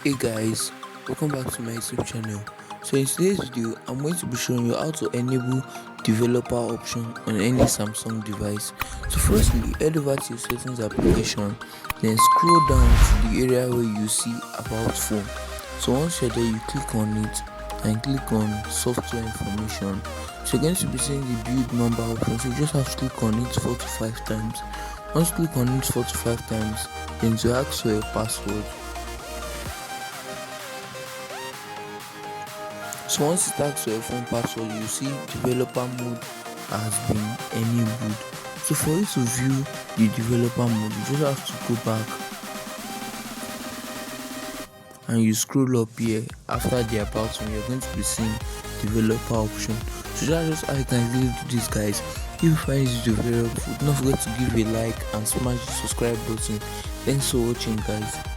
Hey guys, welcome back to my YouTube channel. So in today's video, I'm going to be showing you how to enable developer option on any Samsung device. So firstly, head over to your settings application, then scroll down to the area where you see about phone. So once you're there, you click on it and click on software information. So you're going to be seeing the build number option. So you just have to click on it 4 to 5 times. Once you click on it 4 to 5 times, then to ask for your password. So once it asks for your phone password, you see developer mode has been enabled. So for you to view the developer mode, you just have to go back and you scroll up here. After the about one, you're going to be seeing developer option. So that's just how you can really do this, guys. If you find this video very helpful, don't forget to give a like and smash the subscribe button. Thanks for watching, guys.